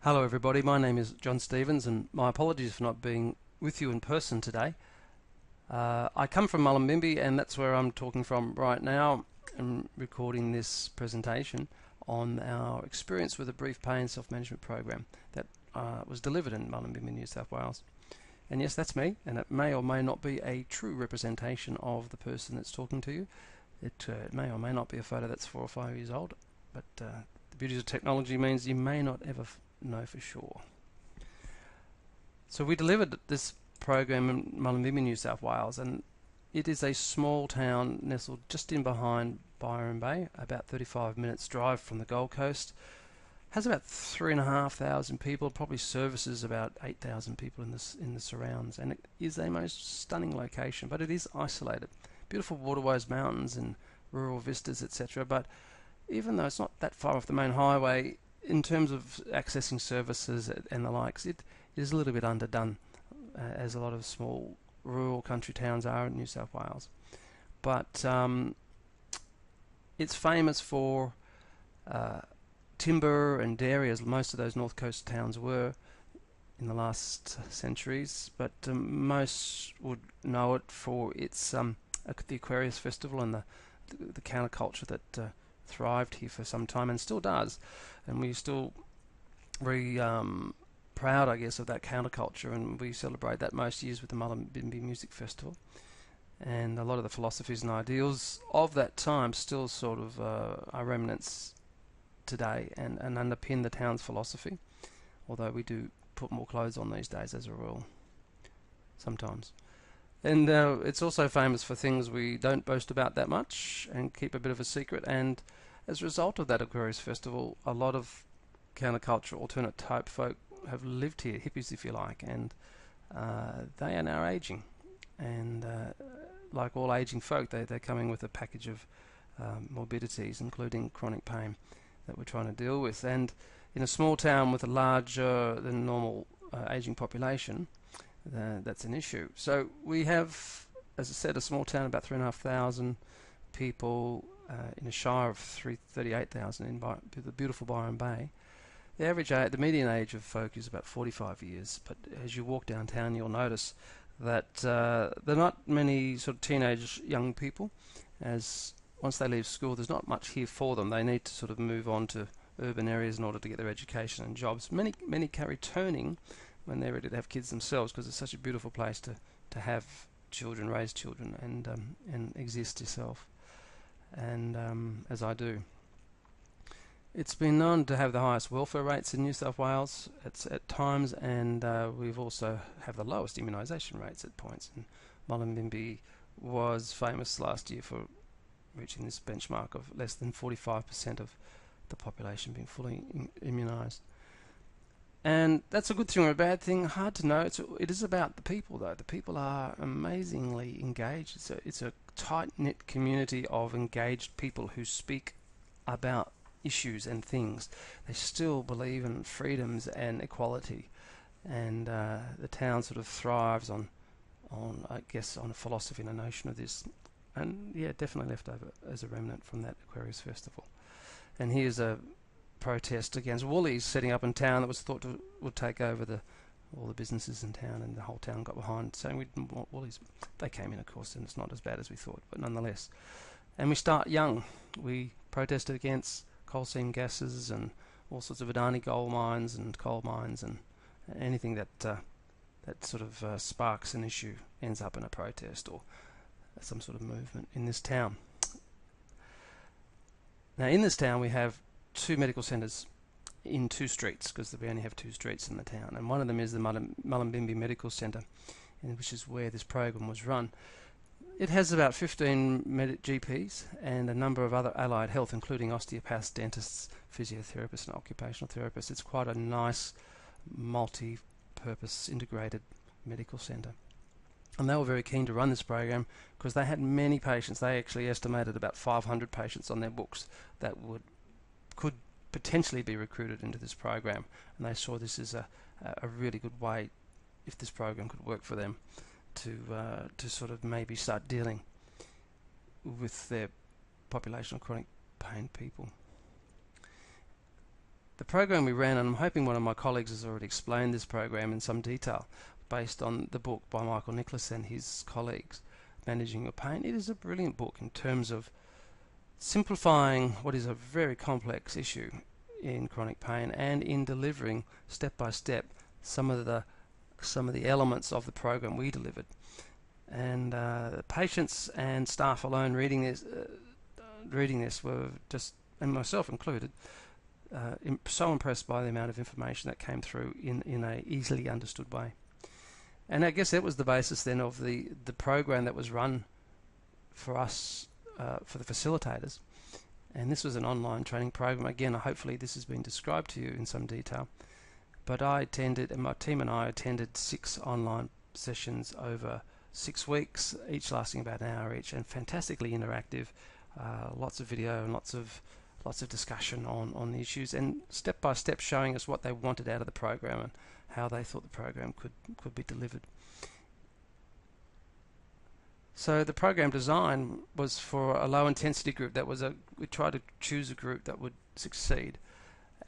Hello everybody, my name is John Stevens and my apologies for not being with you in person today. I come from Mullumbimby and that's where I'm talking from right now and recording this presentation on our experience with a brief pain self-management program that was delivered in Mullumbimby, New South Wales. And yes, that's me, and it may or may not be a true representation of the person that's talking to you. It may or may not be a photo that's 4 or 5 years old, but the beauty of technology means you may not ever know for sure. So we delivered this program in Mullumbimby, New South Wales, and it is a small town nestled just in behind Byron Bay, about 35 minutes drive from the Gold Coast. Has about 3,500 people, probably services about 8,000 people in the surrounds, and it is a most stunning location, but it is isolated. Beautiful waterways, mountains and rural vistas, etc. But even though it's not that far off the main highway, in terms of accessing services and the likes, it is a little bit underdone, as a lot of small rural country towns are in New South Wales. But it's famous for timber and dairy, as most of those North Coast towns were in the last centuries. But most would know it for its the Aquarius Festival and the counterculture that thrived here for some time and still does, and we're still very proud, I guess, of that counterculture, and we celebrate that most years with the Mullumbimby Music Festival. And a lot of the philosophies and ideals of that time still sort of are remnants today and underpin the town's philosophy, although we do put more clothes on these days as a rule, sometimes. And it's also famous for things we don't boast about that much and keep a bit of a secret. And as a result of that Aquarius Festival, a lot of counterculture, alternate type folk have lived here, hippies if you like, and they are now aging. And like all aging folk, they're coming with a package of morbidities, including chronic pain, that we're trying to deal with. And in a small town with a larger than normal aging population, that's an issue. So we have, as I said, a small town, about 3,500 people in a shire of 38,000 in the beautiful Byron Bay. The median age of folk is about 45 years, but as you walk downtown you'll notice that there are not many sort of teenage young people, as once they leave school there's not much here for them. They need to sort of move on to urban areas in order to get their education and jobs. Many are returning when they're ready to have kids themselves, because it's such a beautiful place to have children, raise children, and exist yourself. And as I do. It's been known to have the highest welfare rates in New South Wales at times, and we've also have the lowest immunisation rates at points. And Mullumbimby was famous last year for reaching this benchmark of less than 45% of the population being fully immunised. And that's a good thing or a bad thing, hard to know. It is about the people, though. The people are amazingly engaged. It's a tight-knit community of engaged people who speak about issues and things. They still believe in freedoms and equality, and the town sort of thrives on I guess on a philosophy and a notion of this, and yeah, definitely left over as a remnant from that Aquarius Festival. And here's a protest against Woolies setting up in town that was thought would take over all the businesses in town, and the whole town got behind saying we didn't want Woolies. They came in, of course, and it's not as bad as we thought, but nonetheless. And we start young. We protested against coal seam gases and all sorts of Adani gold mines and coal mines, and anything that sort of sparks an issue ends up in a protest or some sort of movement in this town. Now in this town we have 2 medical centres in 2 streets, because we only have 2 streets in the town, and one of them is the Mullumbimby Medical Centre, which is where this program was run. It has about 15 GPs and a number of other allied health, including osteopaths, dentists, physiotherapists and occupational therapists. It's quite a nice multi-purpose integrated medical centre. And they were very keen to run this program because they had many patients. They actually estimated about 500 patients on their books that could potentially be recruited into this program, and they saw this as a really good way, if this program could work for them, to sort of maybe start dealing with their population of chronic pain people. The program we ran, and I'm hoping one of my colleagues has already explained this program in some detail, based on the book by Michael Nicholas and his colleagues, Managing Your Pain. It is a brilliant book in terms of simplifying what is a very complex issue in chronic pain, and in delivering step by step some of the elements of the program we delivered. And patients and staff alone reading this were just, and myself included, so impressed by the amount of information that came through in a easily understood way. And I guess that was the basis then of the program that was run for us, for the facilitators. And this was an online training program. Again, hopefully this has been described to you in some detail. But I attended, and my team and I attended 6 online sessions over 6 weeks, each lasting about an hour each, and fantastically interactive. Lots of video and lots of discussion on the issues, and step by step showing us what they wanted out of the program and how they thought the program could be delivered. So the program design was for a low intensity group. We tried to choose a group that would succeed,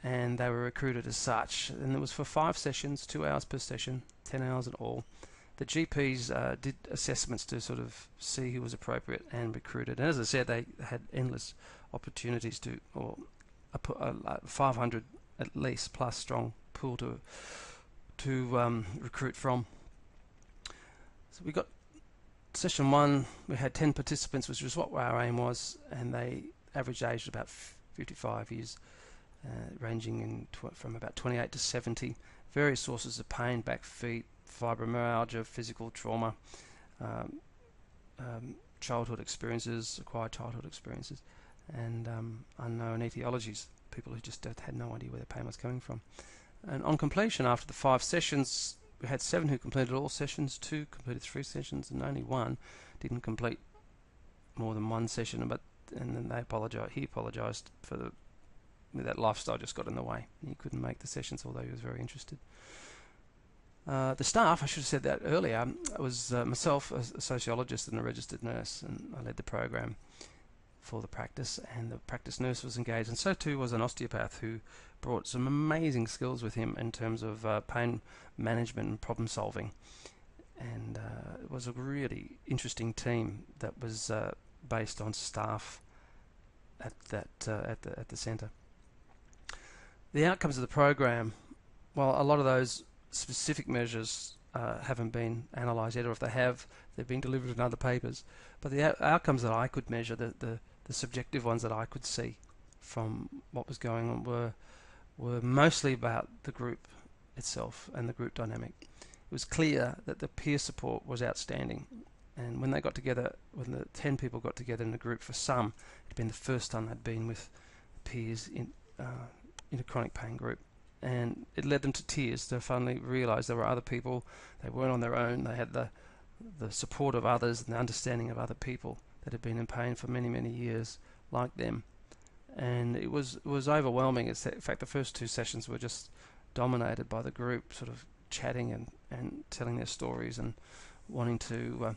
and they were recruited as such. And it was for 5 sessions, 2 hours per session, 10 hours in all. The GPs did assessments to sort of see who was appropriate and recruited. And as I said, they had endless opportunities to, or 500 at least plus strong pool to recruit from. So we got session 1. We had 10 participants, which was what our aim was, and they average age about 55 years, ranging from about 28 to 70. Various sources of pain: back, feet, fibromyalgia, physical trauma, childhood experiences, acquired childhood experiences, and unknown etiologies, people who just had no idea where their pain was coming from. And on completion, after the 5 sessions, we had 7 who completed all sessions, 2 completed 3 sessions, and only 1 didn't complete more than 1 session. And then he apologised for that lifestyle just got in the way. He couldn't make the sessions, although he was very interested. The staff, I should have said that earlier, was myself, a sociologist and a registered nurse, and I led the program for the practice, and the practice nurse was engaged, and so too was an osteopath who brought some amazing skills with him in terms of pain management and problem solving. And it was a really interesting team that was based on staff at the centre. The outcomes of the program, well, a lot of those specific measures haven't been analysed yet, or if they have, they've been delivered in other papers. But the outcomes that I could measure, the subjective ones that I could see from what was going on, were mostly about the group itself and the group dynamic. It was clear that the peer support was outstanding, and when they got together, when the 10 people got together in a group, for some, it had been the first time they'd been with peers in a chronic pain group. And it led them to tears to finally realise there were other people. They weren't on their own. They had the support of others and the understanding of other people that had been in pain for many, many years like them. And it was overwhelming. In fact, the first 2 sessions were just dominated by the group sort of chatting and telling their stories and wanting to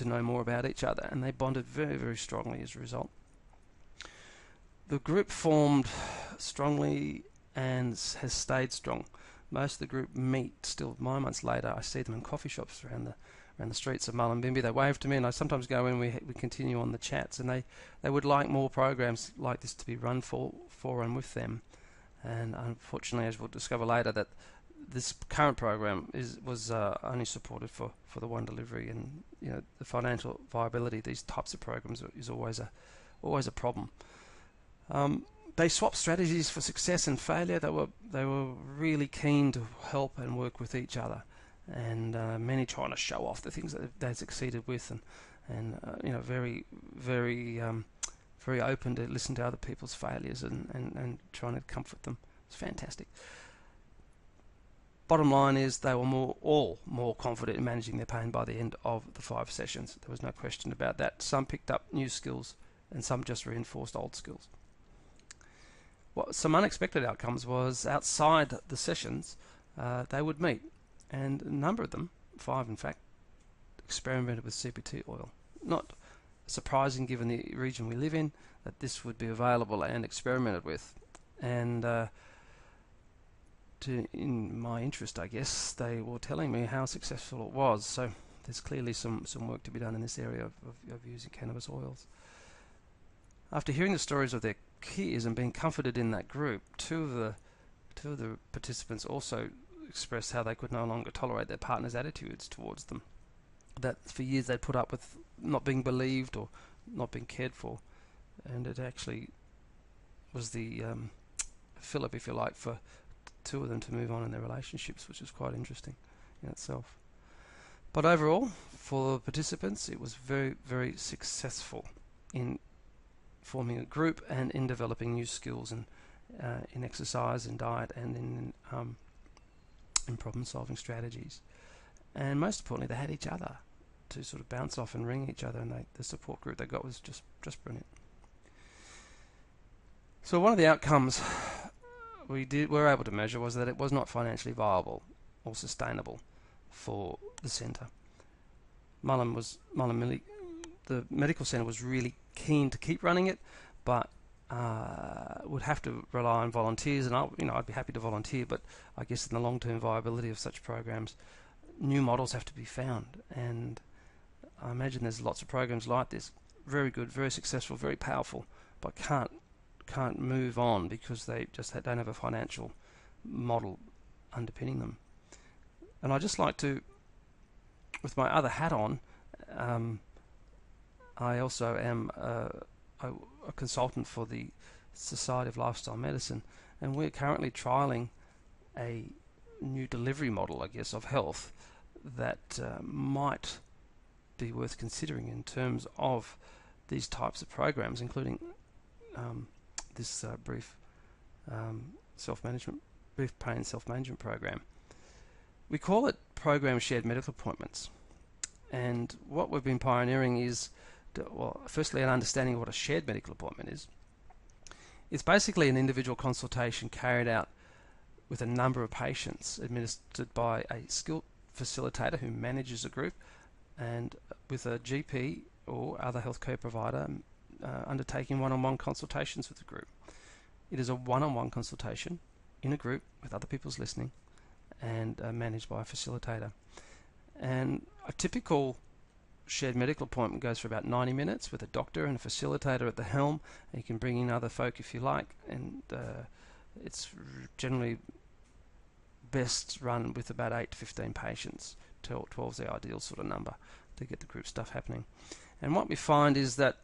know more about each other. And they bonded very, very strongly as a result. The group formed strongly and has stayed strong. Most of the group meet still 9 months later. I see them in coffee shops around the streets of Mullumbimby. They wave to me, and I sometimes go in. We continue on the chats, and they would like more programs like this to be run for and with them. And unfortunately, as we'll discover later, that this current program was only supported for the one delivery, and the financial viability of these types of programs is always a problem. They swapped strategies for success and failure. They were really keen to help and work with each other, and many trying to show off the things that they succeeded with, and very, very, very open to listen to other people's failures and trying to comfort them. It's fantastic. Bottom line is they were all more confident in managing their pain by the end of the 5 sessions. There was no question about that. Some picked up new skills, and some just reinforced old skills. Some unexpected outcomes was outside the sessions, they would meet, and a number of them, 5 in fact, experimented with CBT oil. Not surprising given the region we live in that this would be available and experimented with. And in my interest, I guess, they were telling me how successful it was. So there's clearly some work to be done in this area of using cannabis oils. After hearing the stories of their peers and being comforted in that group, two of the participants also expressed how they could no longer tolerate their partner's attitudes towards them. That for years they'd put up with not being believed or not being cared for, and it actually was the fillip, if you like, for two of them to move on in their relationships, which is quite interesting in itself. But overall, for the participants, it was very, very successful in forming a group and in developing new skills in exercise and diet and in problem-solving strategies. And most importantly, they had each other to sort of bounce off and ring each other, and the support group they got was just brilliant. So one of the outcomes we were able to measure was that it was not financially viable or sustainable for the centre. Mullumbimby, the medical centre, was really keen to keep running it, but would have to rely on volunteers, and I'd be happy to volunteer, but I guess in the long-term viability of such programs, new models have to be found, and I imagine there's lots of programs like this, very good, very successful, very powerful, but can't move on because they just don't have a financial model underpinning them. And I just like to, with my other hat on, I also am a consultant for the Society of Lifestyle Medicine, and we're currently trialling a new delivery model, I guess, of health that might be worth considering in terms of these types of programs, including this brief pain self-management program. We call it program shared medical appointments, and what we've been pioneering is, firstly, an understanding of what a shared medical appointment is. It's basically an individual consultation carried out with a number of patients, administered by a skilled facilitator who manages a group, and with a GP or other healthcare provider undertaking one-on-one consultations with the group. It is a one-on-one consultation in a group with other people's listening and managed by a facilitator. And a typical shared medical appointment goes for about 90 minutes with a doctor and a facilitator at the helm. And you can bring in other folk if you like, and it's generally best run with about 8 to 15 patients. 12 is the ideal sort of number to get the group stuff happening. And what we find is that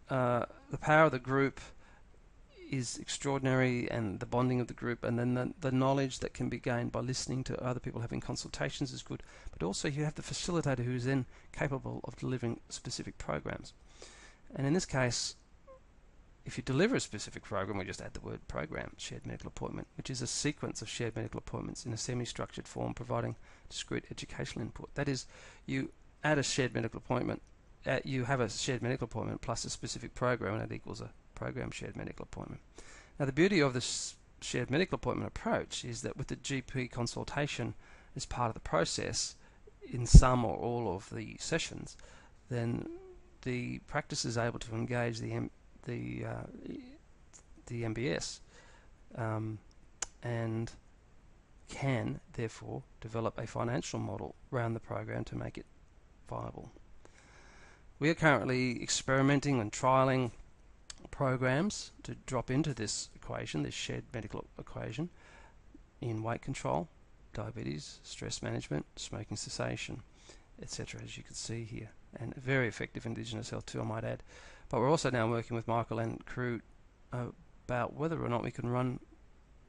the power of the group is extraordinary, and the bonding of the group, and then the knowledge that can be gained by listening to other people having consultations is good. But also you have the facilitator who is then capable of delivering specific programs. And in this case, if you deliver a specific program, we just add the word program, shared medical appointment, which is a sequence of shared medical appointments in a semi-structured form providing discrete educational input. That is, you add a shared medical appointment, you have a shared medical appointment plus a specific program, and it equals a program shared medical appointment. Now, the beauty of this shared medical appointment approach is that with the GP consultation as part of the process in some or all of the sessions, then the practice is able to engage the MBS and can therefore develop a financial model around the program to make it viable. We are currently experimenting and trialling programs to drop into this equation, this shared medical equation, in weight control, diabetes, stress management, smoking cessation, etc., as you can see here, and very effective Indigenous health too, I might add. But we're also now working with Michael and crew about whether or not we can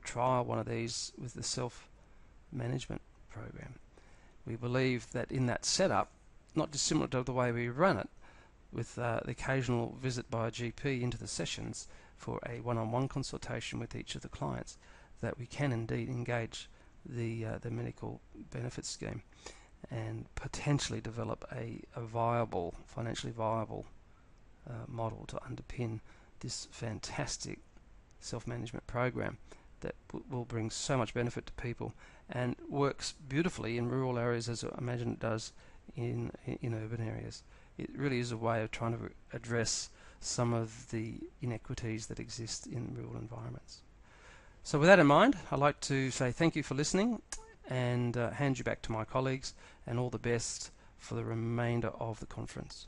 trial one of these with the self-management program. We believe that in that setup, not dissimilar to the way we run it, with the occasional visit by a GP into the sessions for a one-on-one consultation with each of the clients, that we can indeed engage the medical benefits scheme and potentially develop a viable, financially viable model to underpin this fantastic self-management program that will bring so much benefit to people and works beautifully in rural areas, as I imagine it does in urban areas. It really is a way of trying to address some of the inequities that exist in rural environments. So with that in mind, I'd like to say thank you for listening and hand you back to my colleagues, and all the best for the remainder of the conference.